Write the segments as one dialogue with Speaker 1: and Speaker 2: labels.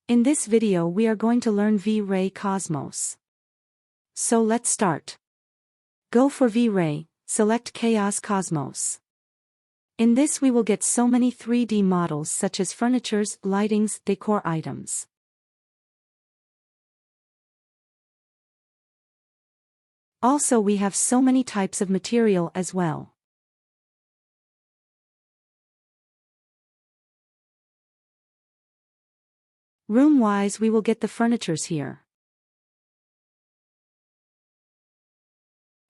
Speaker 1: In this video we are going to learn Vray Cosmos. So let's start. Go for Vray, select Chaos Cosmos. In this we will get so many 3D models such as furnitures, lightings, decor items. Also we have so many types of material as well. Room-wise we will get the furnitures here.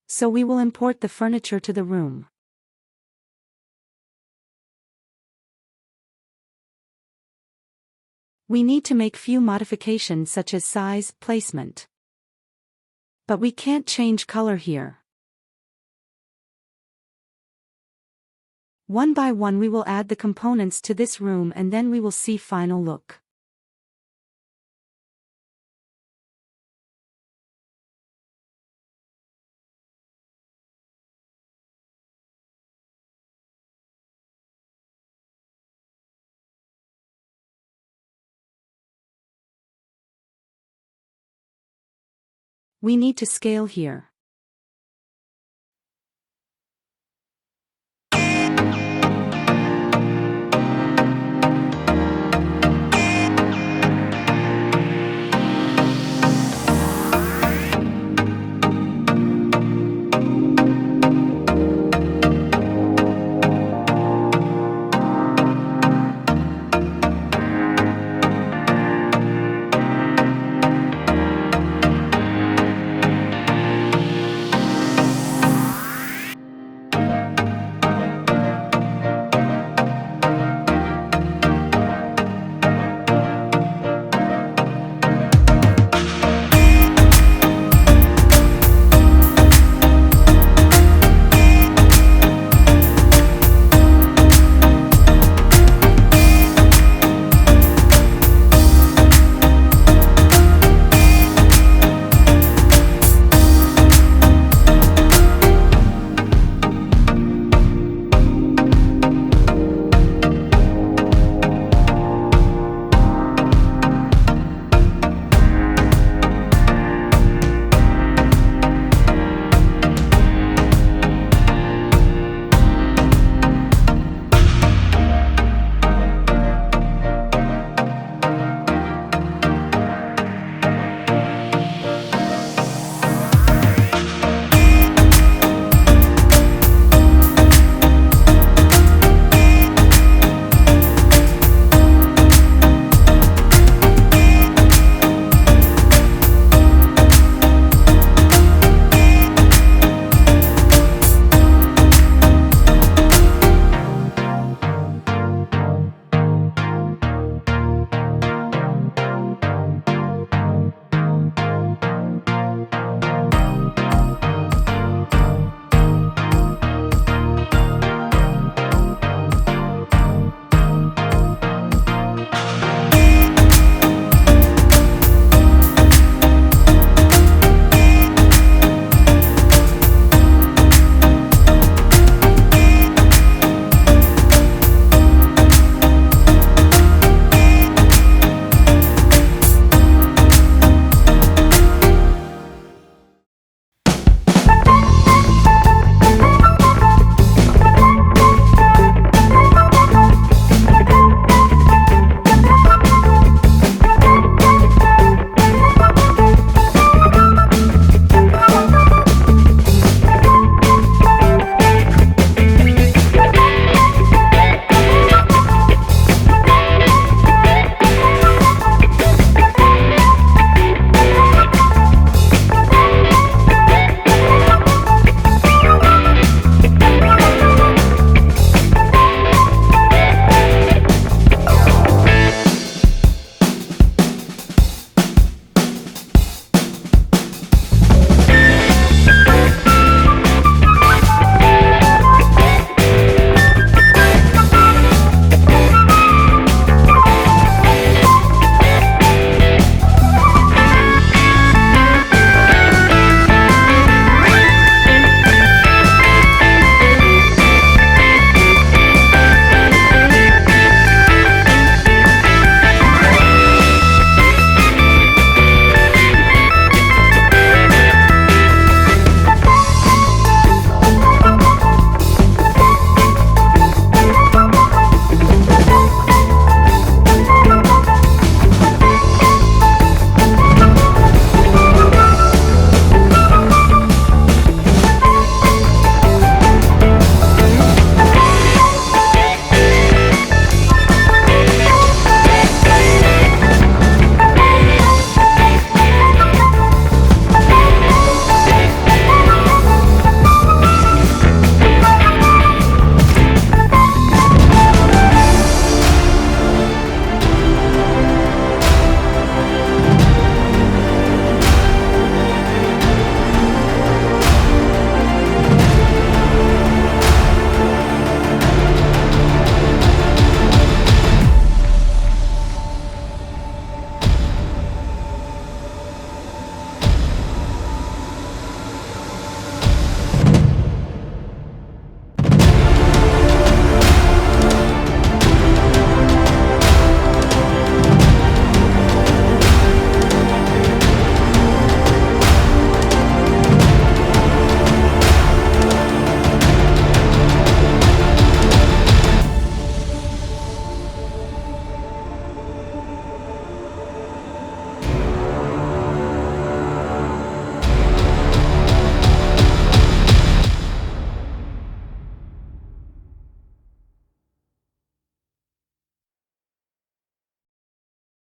Speaker 1: So we will import the furniture to the room. We need to make few modifications such as size, placement. But we can't change color here. One by one we will add the components to this room and then we will see final look. We need to scale here.